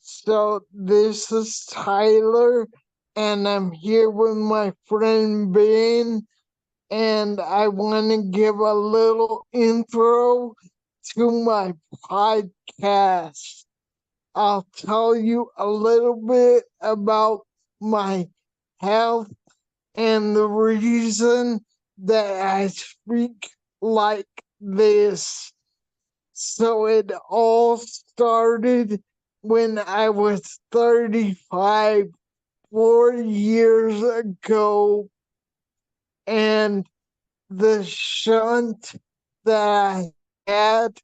So this is Tyler, and I'm here with my friend Ben, and I want to give a little intro to my podcast. I'll tell you a little bit about my health and the reason that I speak like this. So it all started when I was 35, 4 years ago, and the shunt that I had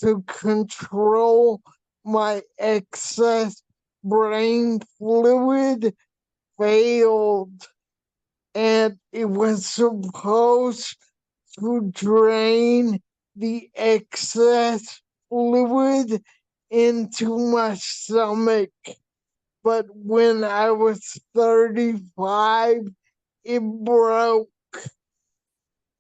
to control my excess brain fluid failed, and it was supposed to drain the excess fluid into my stomach. But when I was 35, it broke,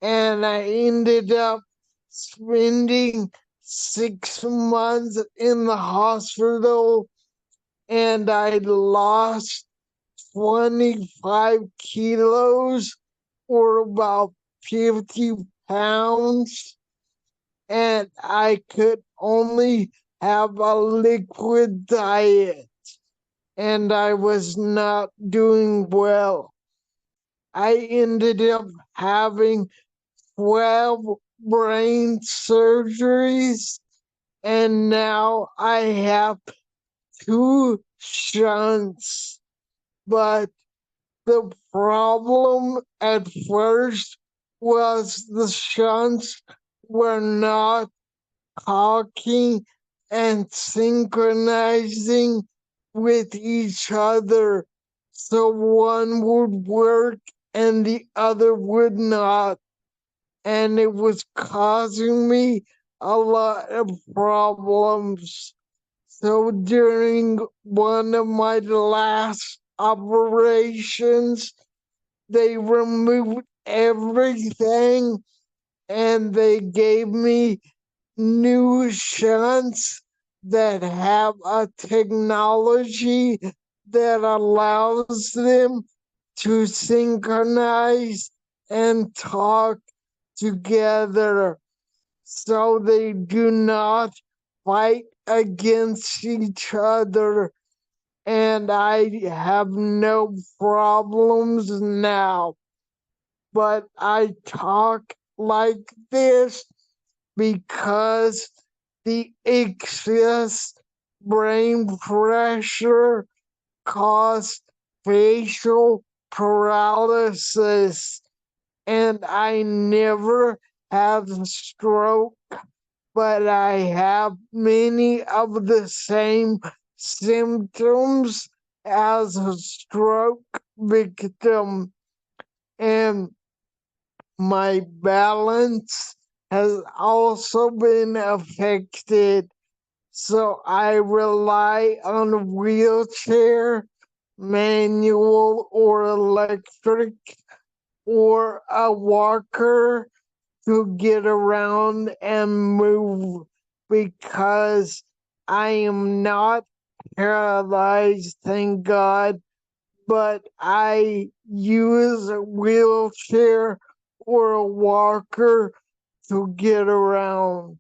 and I ended up spending 6 months in the hospital, and I lost 25 kilos, or about 50 pounds, and I could only have a liquid diet, and I was not doing well. I ended up having 12 brain surgeries, and now I have two shunts. But the problem at first was the shunts were not talking and synchronizing with each other. So one would work and the other would not. And it was causing me a lot of problems. So during one of my last operations, they removed everything and they gave me new shunts that have a technology that allows them to synchronize and talk together, so they do not fight against each other, and I have no problems now. But I talk like this because the excess brain pressure caused facial paralysis, and I never have a stroke, but I have many of the same symptoms as a stroke victim, and my balance has also been affected. So I rely on a wheelchair, manual or electric, or a walker to get around and move, because I am not paralyzed, thank God, but I use a wheelchair or a walker to get around.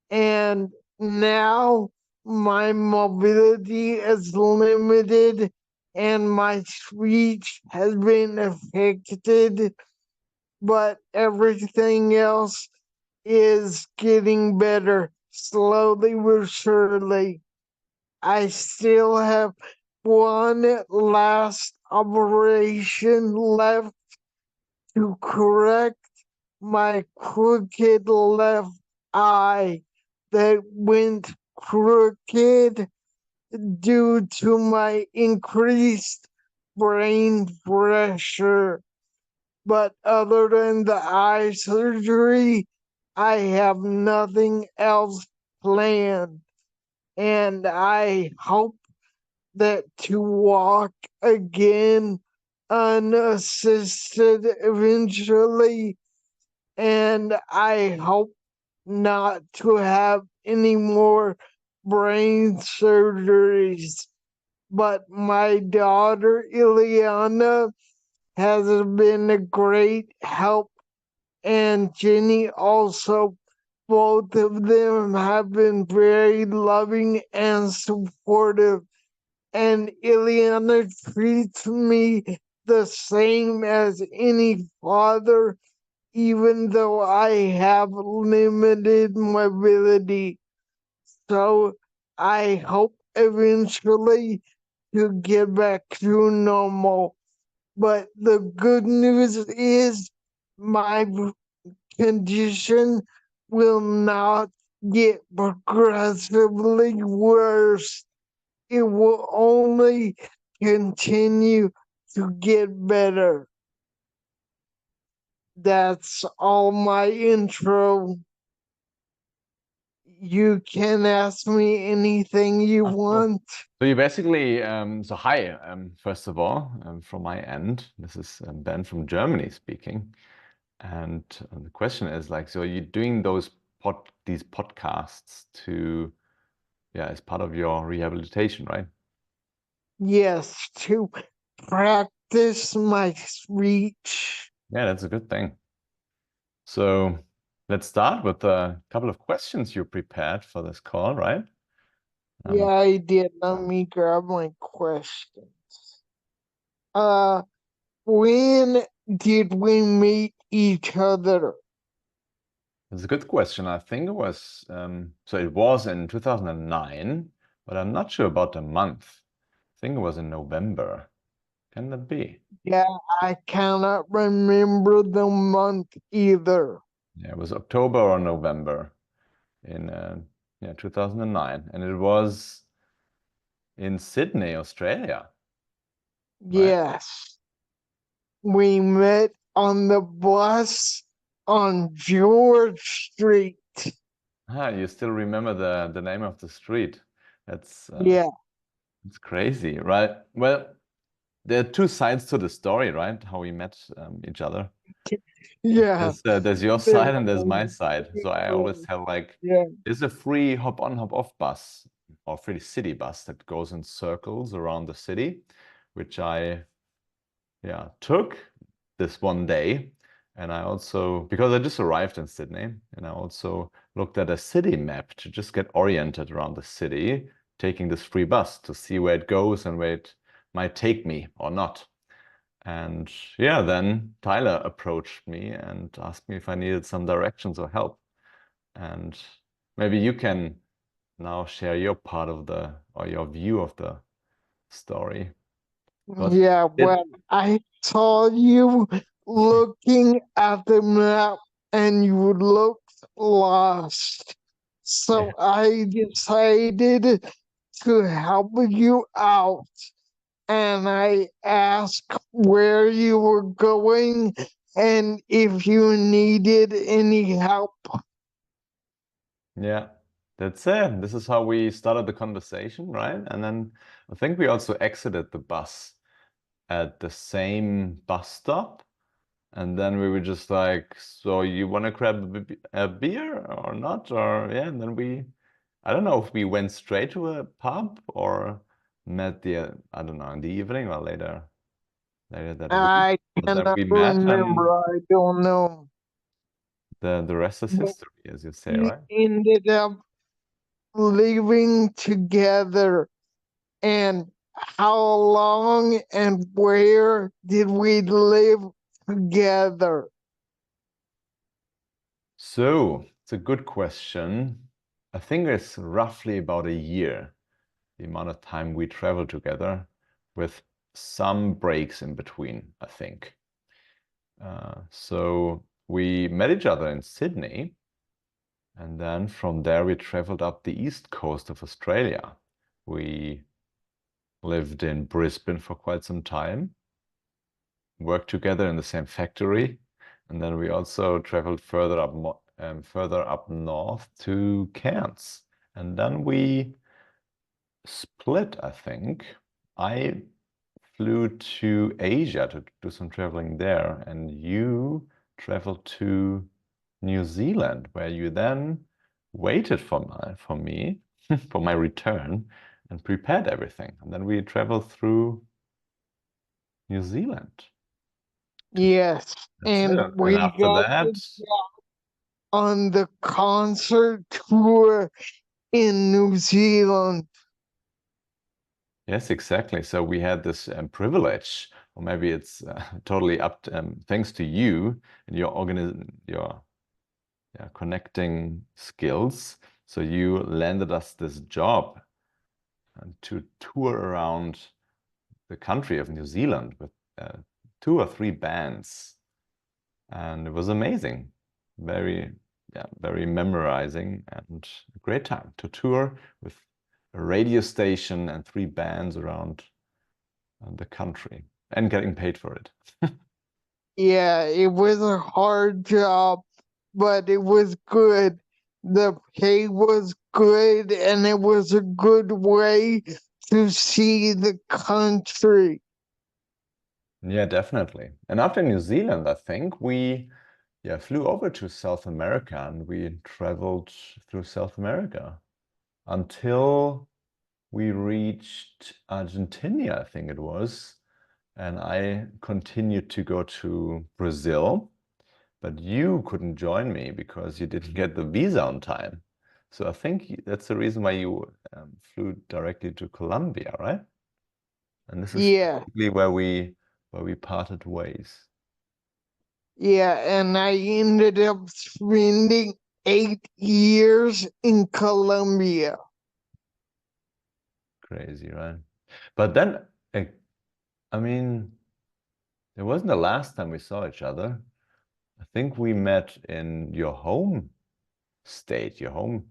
And now my mobility is limited and my speech has been affected, but everything else is getting better slowly but surely. I still have one last operation left to correct my crooked left eye that went crooked due to my increased brain pressure. But other than the eye surgery, I have nothing else planned. And I hope that to walk again unassisted eventually. And I hope not to have any more brain surgeries, but my daughter Ileana has been a great help, and Jenny also. Both of them have been very loving and supportive, and Ileana treats me the same as any father, even though I have limited mobility. So I hope eventually to get back to normal. But the good news is my condition will not get progressively worse. It will only continue to get better. That's all my intro. You can ask me anything you want. So you basically, so hi, first of all, from my end, this is Ben from Germany speaking. And the question is like, so you're doing these podcasts to, yeah, as part of your rehabilitation, right? Yes, to practice my speech. Yeah, that's a good thing. So let's start with a couple of questions you prepared for this call, right? Yeah, I did. Let me grab my questions. Uh, when did we meet each other? That's a good question. I think it was, so it was in 2009, but I'm not sure about the month. I think it was in November. Can that be? Yeah, I cannot remember the month either. Yeah, it was October or November in yeah, 2009. And it was in Sydney, Australia, right? Yes, we met on the bus on George Street. Ah, you still remember the name of the street. That's Yeah, it's crazy, right? Well, there are two sides to the story, right? How we met each other. yeah. There's your There side and there's my was- side. So I always tell like Yeah, there's a free hop on, hop off bus or free city bus that goes in circles around the city, which I took this one day. And I also, because I just arrived in Sydney, and I also looked at a city map to just get oriented around the city, taking this free bus to see where it goes and where it might take me or not. And yeah, then Tyler approached me and asked me if I needed some directions or help. And maybe you can now share your part of or your view of the story. Because yeah. it, Well, I saw you looking at the map and you looked lost. yeah, So I decided to help you out, and I asked where you were going and if you needed any help. yeah, that's it. This is how we started the conversation, right? And then I think we also exited the bus at the same bus stop. And then we were just like, so you want to grab a beer or not? Or yeah, and then I don't know if we went straight to a pub or met I don't know, in the evening or later that week. I But then cannot we met and remember. I don't know. the rest is But history, as you say, we right? ended up living together. And how long and where did we live together? So it's a good question. I think it's roughly about a year, the amount of time we traveled together, with some breaks in between, I think. So we met each other in Sydney, and then from there we traveled up the east coast of Australia. We lived in Brisbane for quite some time, worked together in the same factory, and then we also traveled further up north to Cairns, and then we split, I think. I flew to Asia to do some traveling there, and you traveled to New Zealand, where you then waited for me. for my return and prepared everything. And then we traveled through New Zealand. Yes. That's it. And And we after got that, on the concert tour in New Zealand. yes, exactly. So we had this privilege, or maybe it's totally up to, thanks to you and your connecting skills. So you landed us this job to tour around the country of New Zealand with 2 or 3 bands, and it was amazing. Very, yeah, very memorizing and a great time to tour with a radio station and 3 bands around the country and getting paid for it. Yeah, it was a hard job, but it was good. The pay was good, and it was a good way to see the country. Yeah, definitely. And after New Zealand, I think we flew over to South America and we traveled through South America until we reached Argentina, I think it was. And I continued to go to Brazil, but you couldn't join me because you didn't get the visa on time. So I think that's the reason why you flew directly to Colombia, right? And this is Yeah, basically where we parted ways. yeah, and I ended up spending 8 years in Colombia. Crazy, right? But then, I mean, it wasn't the last time we saw each other. I think we met in your home state, your home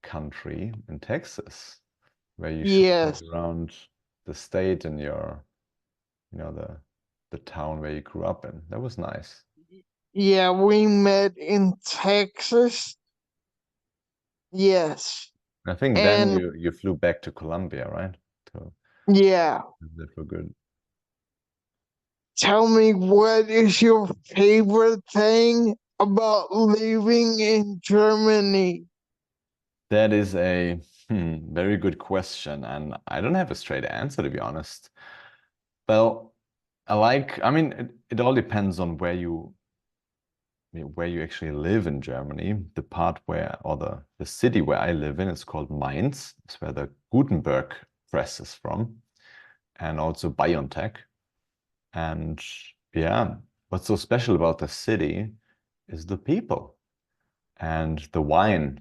country in Texas, where you showed me Yes, around the state and your, the town where you grew up in. That was nice. yeah, we met in Texas. Yes, I think then and you flew back to Colombia, right? To yeah. live for good. Tell me, what is your favorite thing about living in Germany? That is a very good question, and I don't have a straight answer to be honest. Well, I mean, it all depends on where you actually live in Germany. The part where, or the city where I live in, is called Mainz. It's where the Gutenberg press is from, and also BioNTech. And yeah, what's so special about the city is the people and the wine.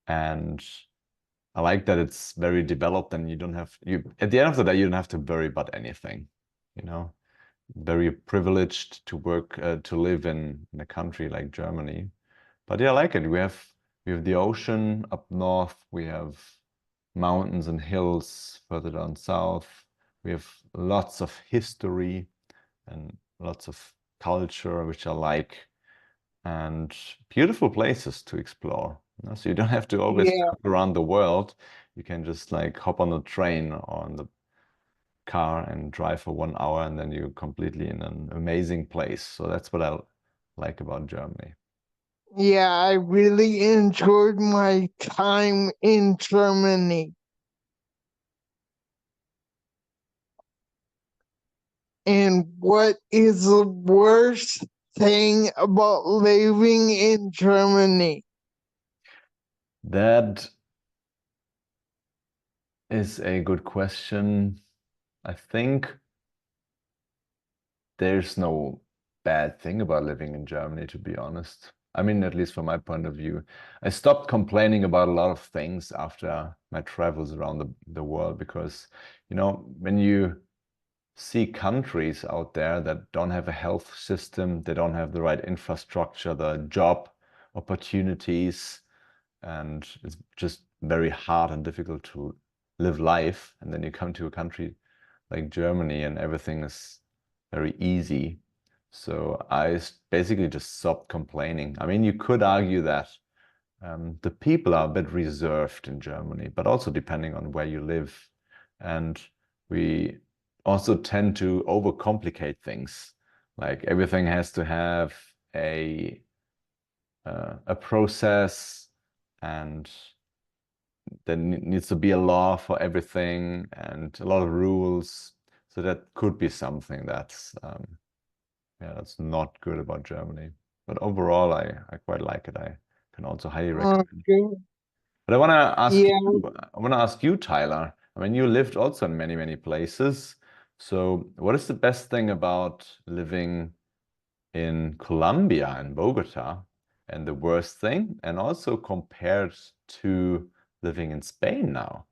And I like that it's very developed and you don't have, at the end of the day, you don't have to worry about anything, you know? Very privileged to work, to live in a country like Germany. But yeah, I like it. We have the ocean up north. We have mountains and hills further down south. We have lots of history and lots of culture, which I like, and beautiful places to explore. So you don't have to always Yeah, trip around the world. You can just like hop on a train or on the car and drive for 1 hour, and then you're completely in an amazing place. So that's what I like about Germany. yeah, I really enjoyed my time in Germany. And what is the worst thing about living in Germany? That is a good question. I think there's no bad thing about living in Germany, to be honest. I mean, at least from my point of view. I stopped complaining about a lot of things after my travels around the world because, when you see countries out there that don't have a health system, they don't have the right infrastructure, the job opportunities, and it's just very hard and difficult to live life. And then you come to a country like Germany and everything is very easy. So I basically just stopped complaining. I mean, you could argue that the people are a bit reserved in Germany, but also depending on where you live. And we also tend to overcomplicate things. Like everything has to have a process, and there needs to be a law for everything and a lot of rules. So that could be something that's yeah, that's not good about Germany. But overall, I quite like it. I can also highly recommend. Okay. But I want to ask Yeah. you, I want to ask you, Tyler. I mean, you lived also in many, many places. So what is the best thing about living in Colombia, in Bogota, and the worst thing, and also compared to living in Spain now?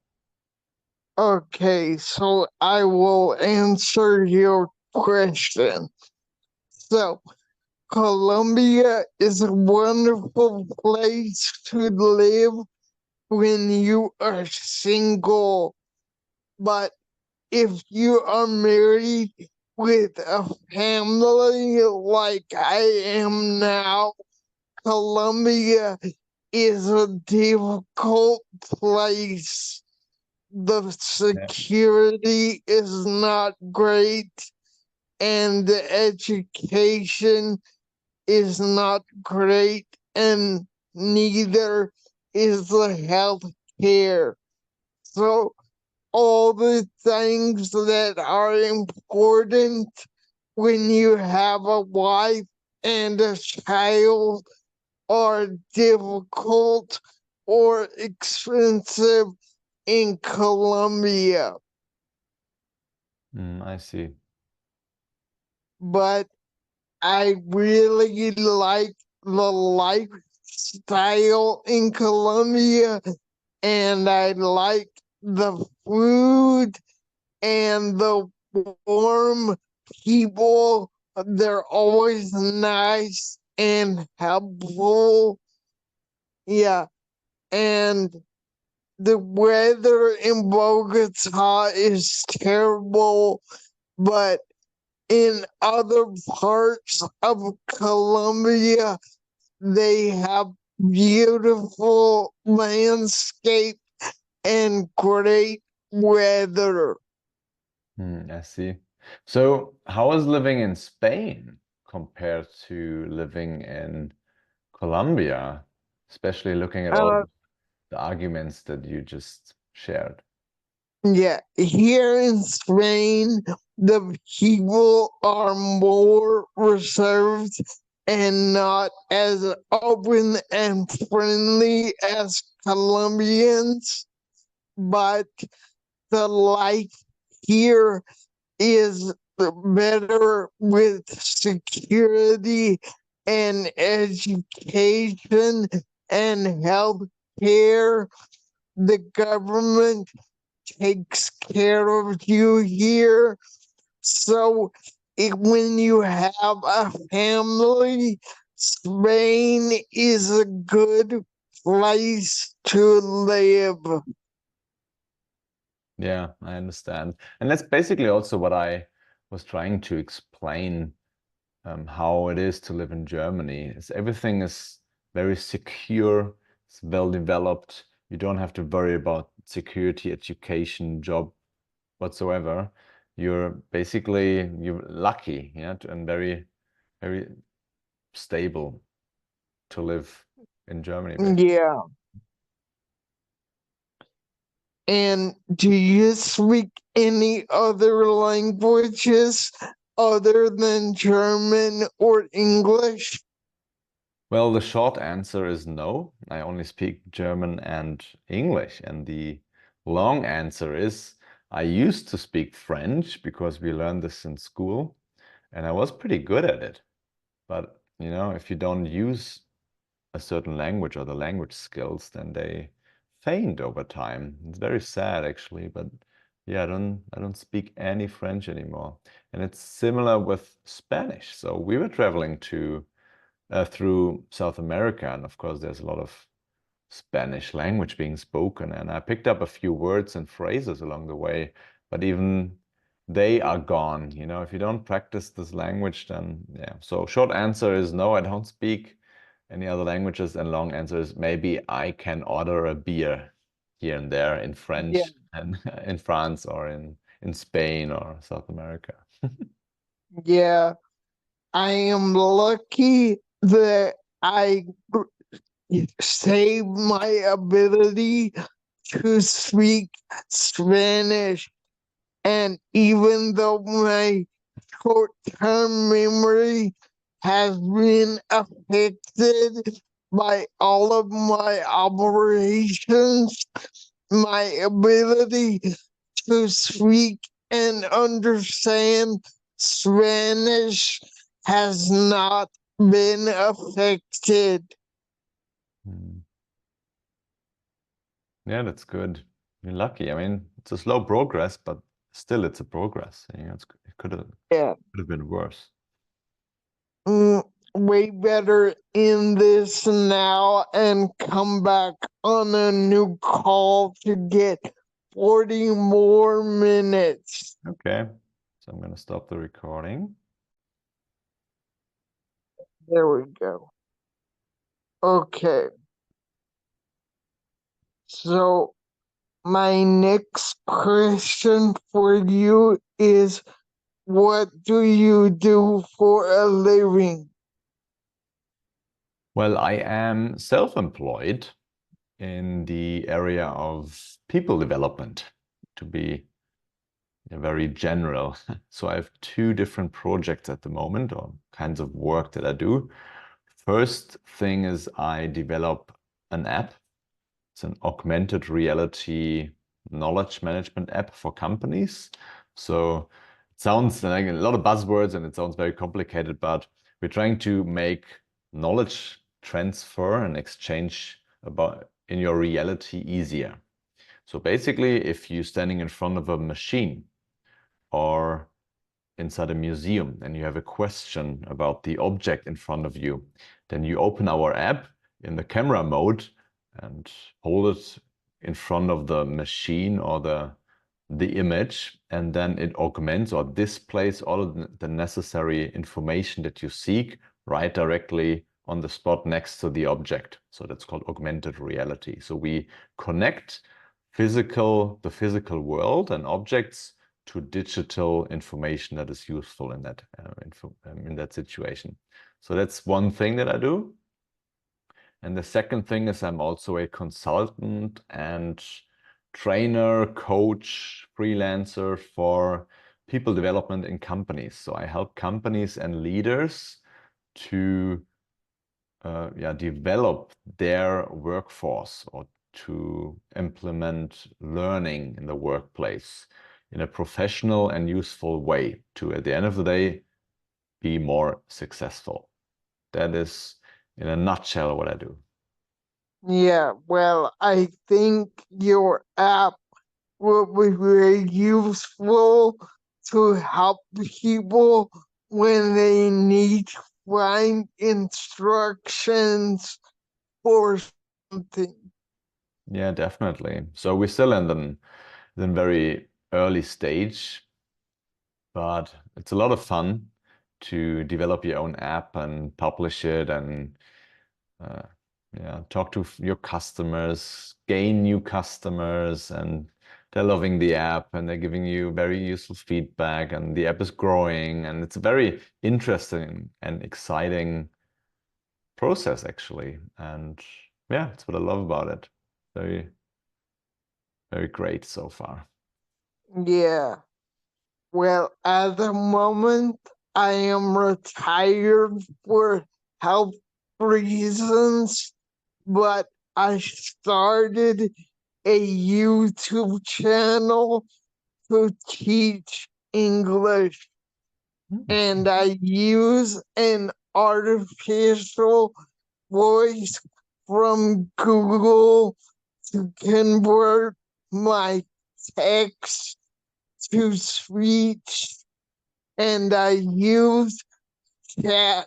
Okay, so I will answer your question. So, Colombia is a wonderful place to live when you are single, but if you are married with a family like I am now, Colombia is a difficult place. The Yeah. security is not great, and the education is not great, and neither is the health care. So, all the things that are important when you have a wife and a child are difficult or expensive in Colombia. I see. But I really like the lifestyle in Colombia, and I like the food and the warm people. They're always nice and helpful. Yeah, and the weather in Bogota is terrible, but in other parts of Colombia, they have beautiful landscape and great weather. I see. So, how is living in Spain compared to living in Colombia, especially looking at all Uh, the arguments that you just shared? yeah, here in Spain, the people are more reserved and not as open and friendly as Colombians, but the life here is better with security and education and health care. The government takes care of you here. So when you have a family, Spain is a good place to live. Yeah, I understand. And that's basically also what I was trying to explain how it is to live in Germany. Is everything is very secure, it's well developed. You don't have to worry about security, education, job whatsoever. You're lucky, yeah, and very, very stable to live in Germany, basically. Yeah. And do you speak any other languages other than German or English? Well, the short answer is no. I only speak German and English. And the long answer is I used to speak French because we learned this in school and I was pretty good at it. But, if you don't use a certain language or the language skills, then they faint over time. It's very sad actually, but yeah, I don't speak any French anymore. And it's similar with Spanish. So we were traveling through South America, and of course, there's a lot of Spanish language being spoken, and I picked up a few words and phrases along the way, but even they are gone. If you don't practice this language, then yeah. So short answer is no, I don't speak any other languages, and long answer is maybe I can order a beer here and there in Yeah, French and in France or in Spain or South America. yeah. I am lucky that I saved my ability to speak Spanish. And even though my short-term memory has been affected by all of my operations, my ability to speak and understand Spanish has not been affected. Mm. Yeah, that's good. You're lucky. I mean, it's a slow progress, but still it's a progress. You know, it Yeah. could have been worse. Way better in this now and come back on a new call to get 40 more minutes. Okay, so I'm going to stop the recording. There we go. Okay. So my next question for you is, what do you do for a living? Well, I am self-employed in the area of people development, to be very general. So I have two different projects at the moment, or kinds of work that I do. First thing is I develop an app. It's an augmented reality knowledge management app for companies. So it sounds like a lot of buzzwords and it sounds very complicated, but we're trying to make knowledge transfer and exchange about in your reality easier. So basically, if you're standing in front of a machine or inside a museum and you have a question about the object in front of you, then you open our app in the camera mode and hold it in front of the machine or the image, and then it augments or displays all of the necessary information that you seek right directly on the spot next to the object. So that's called augmented reality. So we connect the physical world and objects to digital information that is useful in that situation. So that's one thing that I do. And the second thing is I'm also a consultant and trainer, coach, freelancer for people development in companies. So I help companies and leaders to develop their workforce or to implement learning in the workplace in a professional and useful way to, at the end of the day, be more successful. That is, in a nutshell, what I do. Yeah, well, I think your app will be very useful to help people when they need to find instructions for something. Yeah, definitely. So we're still in the very early stage, but it's a lot of fun to develop your own app and publish it and uh, talk to your customers, gain new customers, and they're loving the app and they're giving you very useful feedback, and the app is growing, and it's a very interesting and exciting process actually. And yeah, that's what I love about it. Very, very great so far. Yeah, well, at the moment, I am retired for health reasons, but I started a YouTube channel to teach English, and I use an artificial voice from Google to convert my text to speech, and I use ChatGPT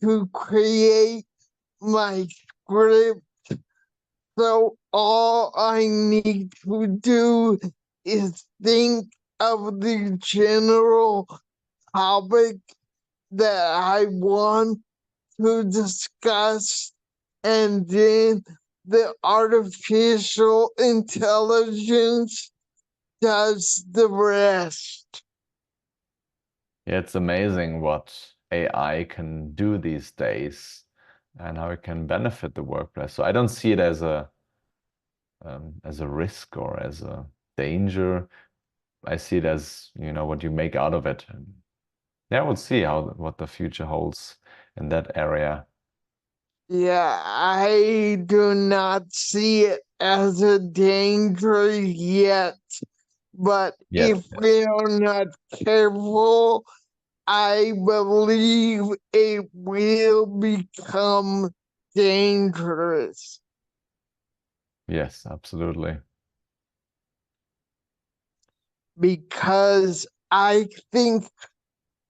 to create my script. So all I need to do is think of the general topic that I want to discuss, and then the artificial intelligence does the rest. Yeah, it's amazing what AI can do these days. and how it can benefit the workplace. So I don't see it as a risk or as a danger. I see it as, you know, what you make out of it. And yeah, we'll see what the future holds in that area. Yeah, I do not see it as a danger yet, but Yet, if yes. we are not careful, I believe it will become dangerous Yes, absolutely. because I think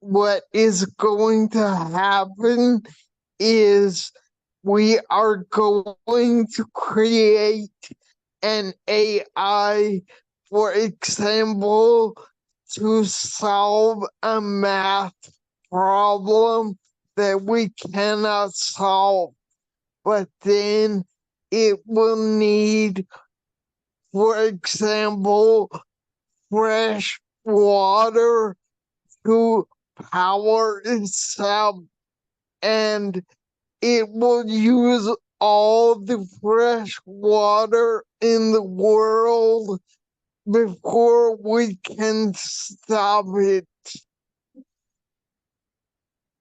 what is going to happen is we are going to create an AI, for example, to solve a math problem that we cannot solve. But then it will need, for example, fresh water to power itself, and it will use all the fresh water in the world before we can stop it.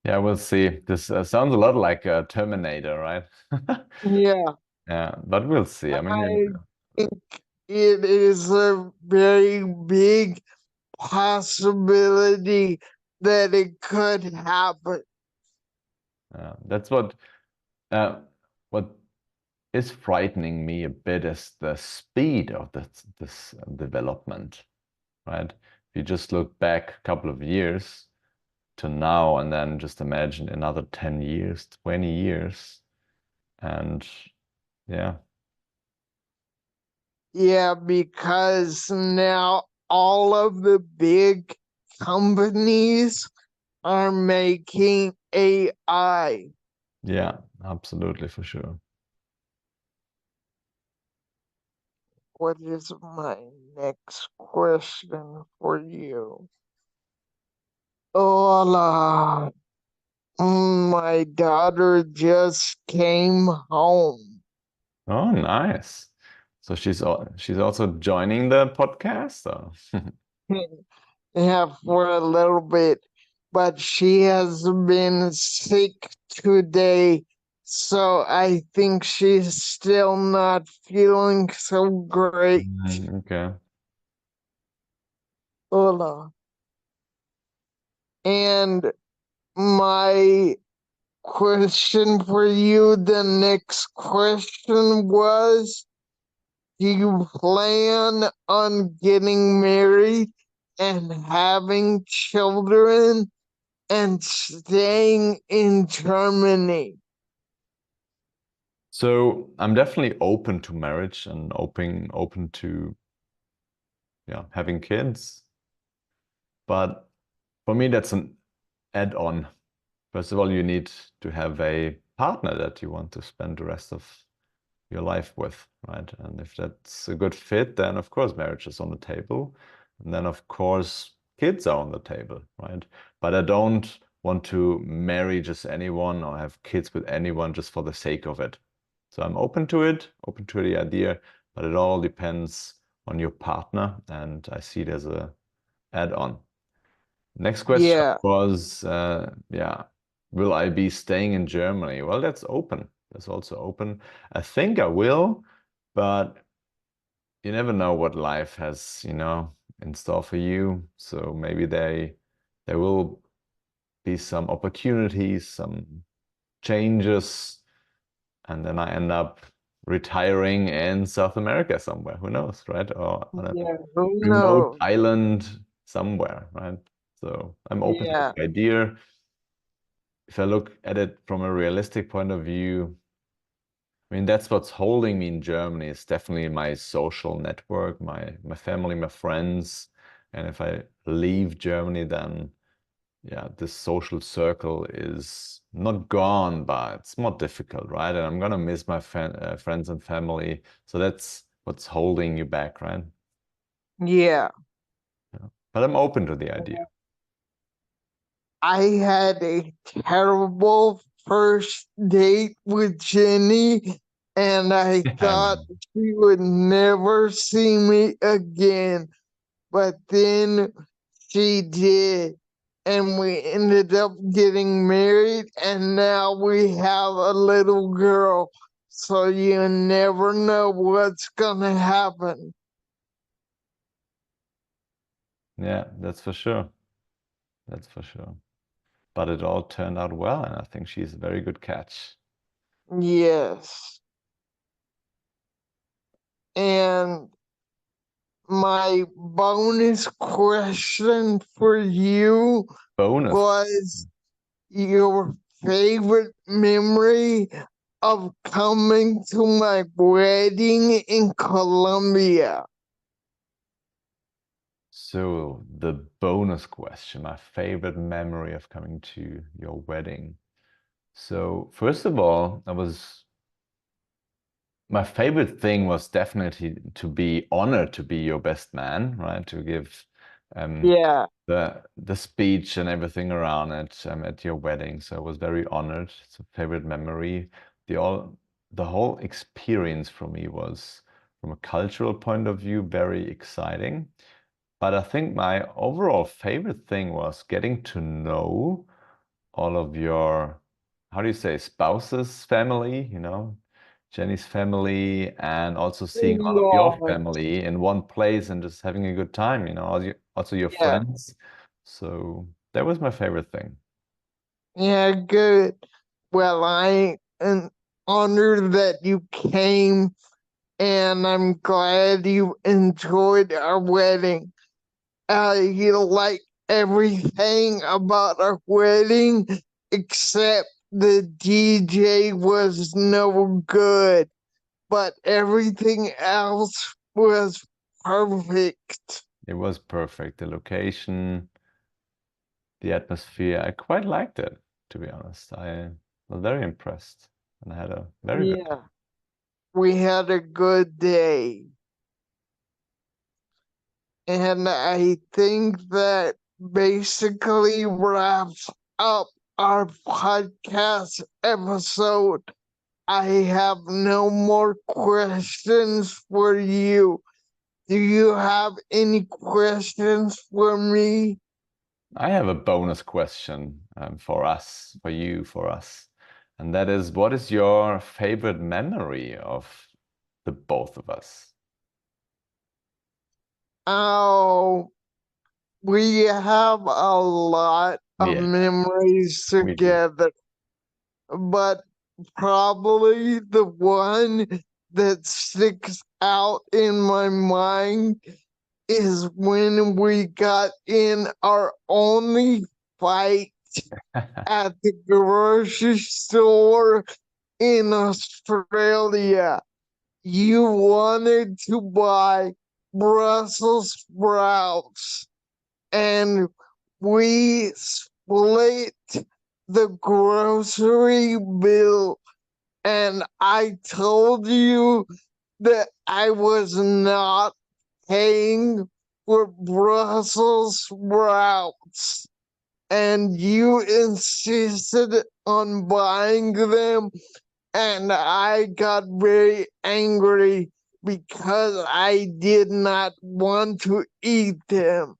Yeah, we'll see. This sounds a lot like a Terminator, right? Yeah, Yeah, but we'll see. I mean, you I know, think it is a very big possibility that it could happen. that's uh, what is frightening me a bit is the speed of this development, right? If you just look back a couple of years to now, and then just imagine another 10 years, 20 years, and yeah, Yeah, because now all of the big companies are making AI. yeah, absolutely for sure. What is my next question for you? Hola, my daughter just came home. Oh, nice. So she's also joining the podcast, or? Yeah, for a little bit, but she has been sick today, so I think she's still not feeling so great. Okay. Hola. And my question for you, the next question was, do you plan on getting married and having children and staying in Germany? So I'm definitely open to marriage and open to, yeah, having kids. But for me, that's an add-on. First of all, you need to have a partner that you want to spend the rest of your life with, right? And if that's a good fit, then of course marriage is on the table. And then of course kids are on the table, right? But I don't want to marry just anyone or have kids with anyone just for the sake of it. So I'm open to it, open to the idea, but it all depends on your partner, and I see it as a add-on. Next question Yeah, was, yeah, will I be staying in Germany? Well, that's open. That's also open. I think I will, but you never know what life has, in store for you. So maybe there will be some opportunities, some changes, and then I end up retiring in South America somewhere. Who knows, right? Or on a yeah, who remote knows? island somewhere, right? So I'm open to Yeah, the idea. If I look at it from a realistic point of view, I mean, that's what's holding me in Germany is definitely my social network, my family, my friends. And if I leave Germany, then yeah, this social circle is not gone, but it's more difficult, right? And I'm gonna miss my friends and family. So that's what's holding you back, right? yeah. Yeah. But I'm open to the idea. I had a terrible first date with Jenny, and I I thought remember. she would never see me again. But then she did, and we ended up getting married, and now we have a little girl. So you never know what's gonna happen. Yeah, that's for sure. That's for sure. But it all turned out well, and I think she's a very good catch. Yes. And my bonus question for you Bonus. was your favorite memory of coming to my wedding in Colombia. So the bonus question, my favorite memory of coming to your wedding. So first of all, my favorite thing was definitely to be honored to be your best man, right? To give um, Yeah, the speech and everything around it at your wedding. So I was very honored. It's a favorite memory. The whole experience for me was, from a cultural point of view, very exciting. But I think my overall favorite thing was getting to know all of your, how do you say, spouse's family, Jenny's family, and also seeing all of your yeah, family in one place and just having a good time, also your yeah, friends. So that was my favorite thing. yeah, good. Well, I am honored that you came, and I'm glad you enjoyed our wedding. You like everything about our wedding except the DJ was no good, but everything else was perfect. It was perfect. The location, the atmosphere, I quite liked it, to be honest. I was very impressed and I had a very good time. Yeah, we had a good day. And I think that basically wraps up our podcast episode. I have no more questions for you. Do you have any questions for me? I have a bonus question for us, for you, for us. And that is, what is your favorite memory of the both of us? Oh, we have a lot of Yeah, memories we do. together, but probably the one that sticks out in my mind is when we got in our only fight at the grocery store in Australia. You wanted to buy Brussels sprouts, and we split the grocery bill. And I told you that I was not paying for Brussels sprouts, and you insisted on buying them, and I got very angry because I did not want to eat them.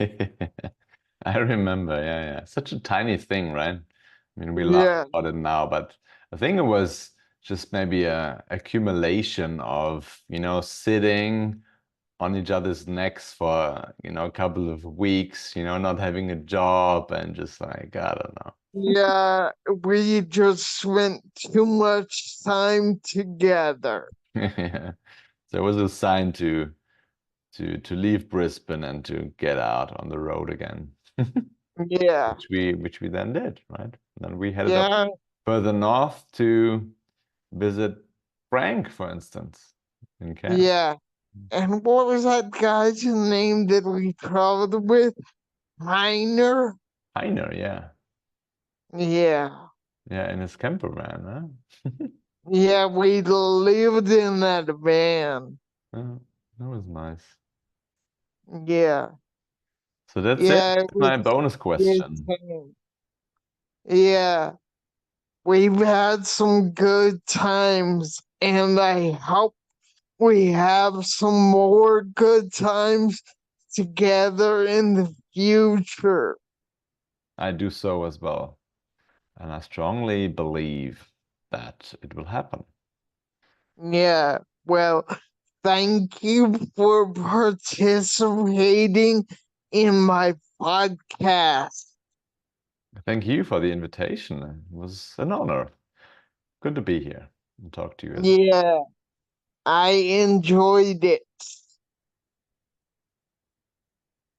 I remember, yeah, yeah. Such a tiny thing, right? I mean, we laugh Yeah, about it now, but I think it was just maybe a accumulation of, sitting on each other's necks for, a couple of weeks, not having a job and just like, I don't know. yeah, we just spent too much time together. Yeah. So it was a sign to leave Brisbane and to get out on the road again. Yeah, Which we then did, right? And then we headed up yeah, further north to visit Frank, for instance, in Cairns. yeah. And what was that guy's name that we traveled with? Heiner? Heiner, yeah. Yeah. Yeah, in his camper van, huh? Yeah, we lived in that van. Yeah, that was nice. Yeah. So that's it. Yeah, it That's was my bonus good question. time. Yeah. We've had some good times, and I hope we have some more good times together in the future. I do so as well. And I strongly believe that it will happen. Yeah, well, thank you for participating in my podcast. Thank you for the invitation. It was an honor. Good to be here and talk to you as well. Yeah, I enjoyed it.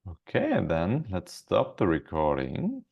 Okay, and then let's stop the recording.